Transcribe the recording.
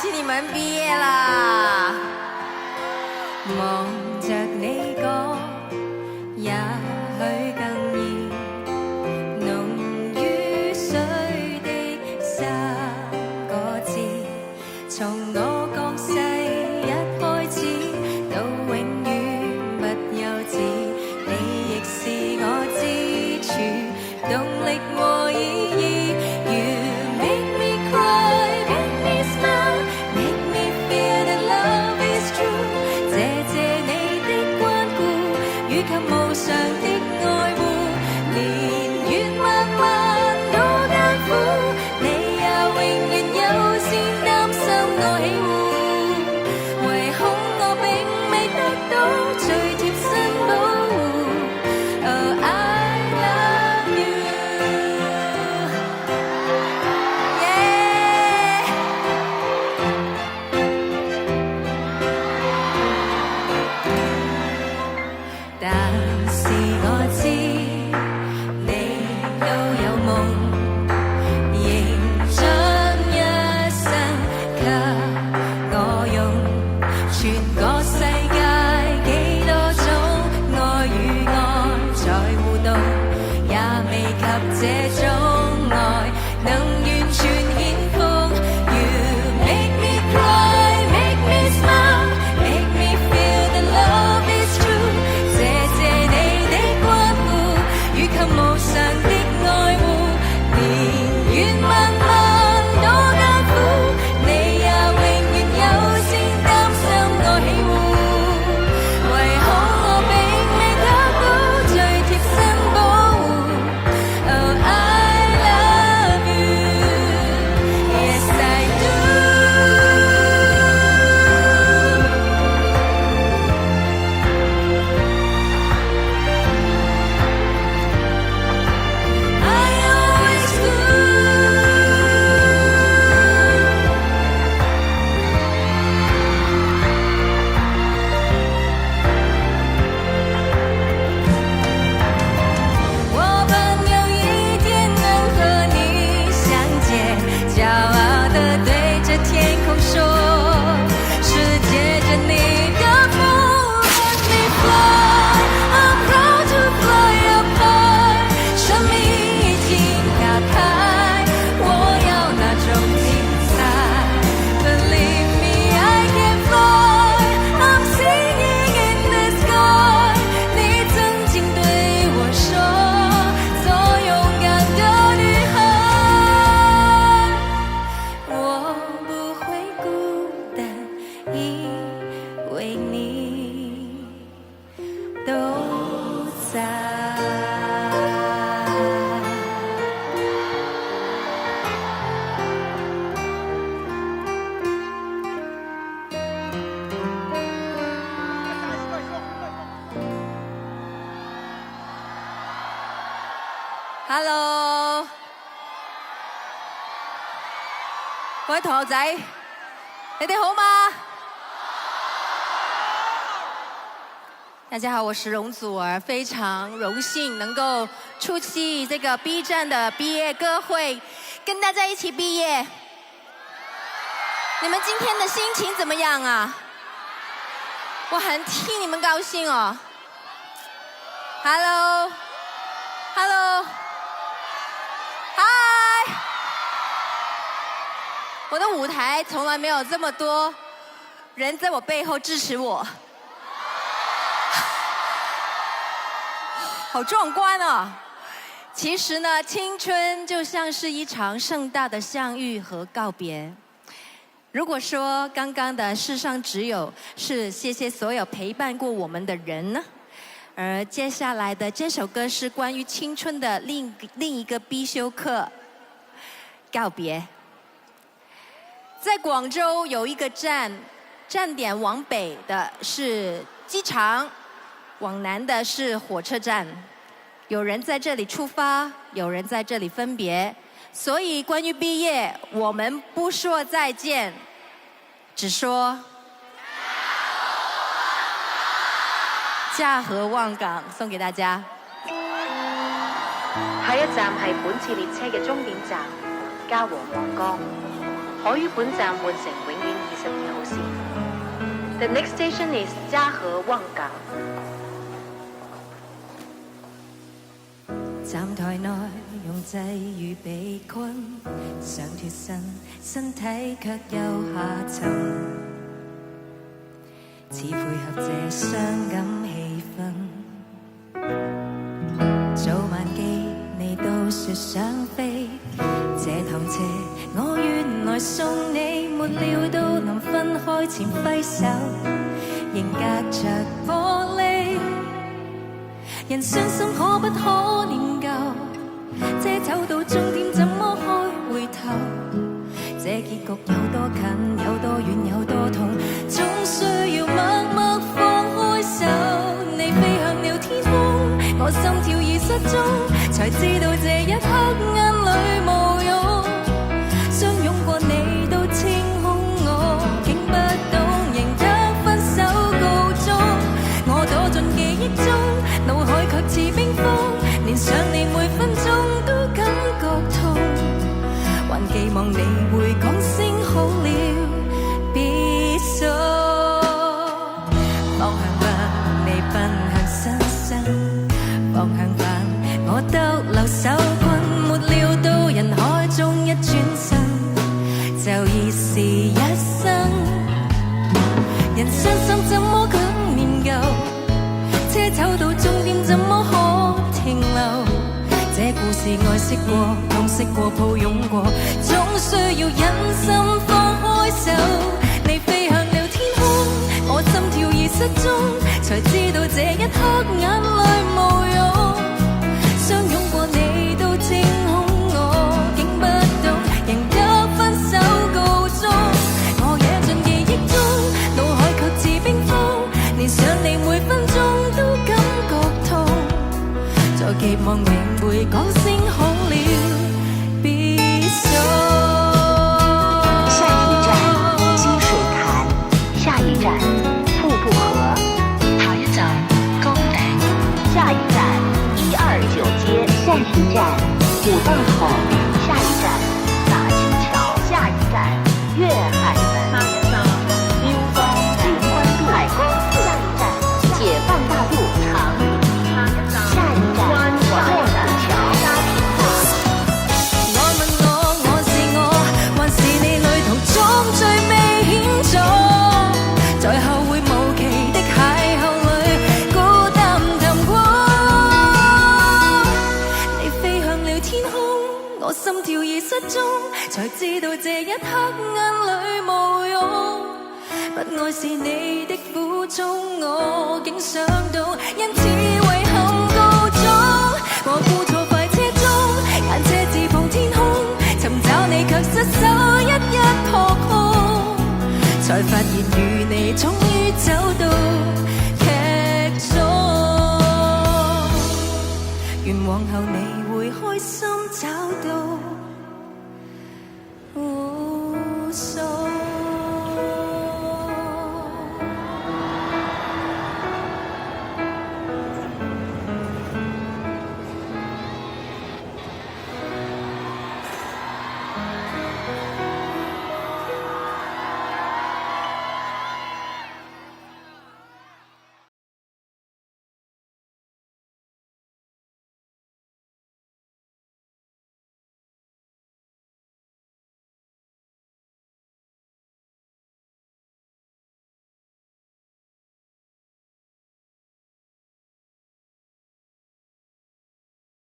喜你們畢業啦！望着你講，也許更易濃於水的三個字，從我降世一開始到永遠不休止，你亦是我支柱、動力和意義。無常的愛護，年月漫漫多艱苦，你也永遠優先擔心我起鬨，唯恐我並未得到最貼身保護。Oh, I love you, yeah. 但是我知你都有夢，認真一生給我用，全個世界幾多種愛與愛在互動，也未及這種愛能完全顯風。You make me cry, make me smile, make me feel that love is true。無常的愛護，年月漫漫多艱苦，你也永遠優先擔心我起鬨，唯恐我並未得到最貼身保護。Oh, I love you, yes I do。Hello， 各位同學仔，你哋好嗎？大家好，我是容祖兒，非常榮幸能夠出席這個 B 站的畢業歌會，跟大家一起畢業。你們今天的心情怎麼樣啊？我很替你們高興哦。Hello，Hello。嗨，我的舞台從來沒有這麼多人在我背後支持我，好壯觀哦。其實呢，青春就像是一場盛大的相遇和告別。如果說剛剛的世上只有是謝謝所有陪伴過我們的人呢，而接下來的這首歌是關於青春的另一個必修課——告別。在廣州有一個站點往北的是機場，往南的是火車站。有人在這裡出發，有人在這裡分別。所以關於畢業，我們不說再見，只說駕和望港，送給大家。下一站係本次列車嘅終點站嘉禾望崗。可於本站換乘永遠22號線。The next station is 嘉禾旺港。站台內用際遇被困，想脫身，身體卻又下沉，似配合這傷感氣氛。早晚機你都說想飛，這趟車我原來送你，沒料到臨分開前揮手，仍隔着玻璃。人傷心可不可念舊？這走到終點怎麼開回頭？這結局有多近，有多遠，有多痛，總需要默默放開手。你飛向了天空，我心跳已失蹤，才知道這一刻眼淚無用。相擁過你都清空我，竟不懂仍得分手告終。我躲進記憶中，腦海卻似冰封，連想你每分鐘都感覺痛，還寄望你會講聲好了，別訴。方向不你奔向新生，方向反我逗留守困，沒料到人海中一轉身，就已是一生。人傷心怎麼敢念舊？車走到終點怎麼可停留？這故事愛惜過，痛惜過，抱擁過，總需要忍心放開手。你飛向了天空，我心跳已失蹤，才知道這一刻眼淚無用。相擁過你都清空我，竟不懂仍得分手告終。我惹進記憶中，腦海卻似冰封，連想你每分鐘都感覺痛，在期望你會講聲好了，別訴。下一站積水潭，下一站瀑布河，下一站高嶺，下一站129街，下一站五道口，下一站大清橋，下一站粵海門，靈官渡，下一站解放大路長寧，下一站萬福橋。我問我是我，還是你旅途中最未險阻？在後會無期的邂逅裏，孤單尋過。你飛向了天空，我心跳已失蹤，才知道這一刻眼淚無用。不愛是你的苦衷，我竟想到，因此遺憾告終。我估錯快車中，眼車自碰天空，尋找你卻失手一一撲空，才發現與你終於走到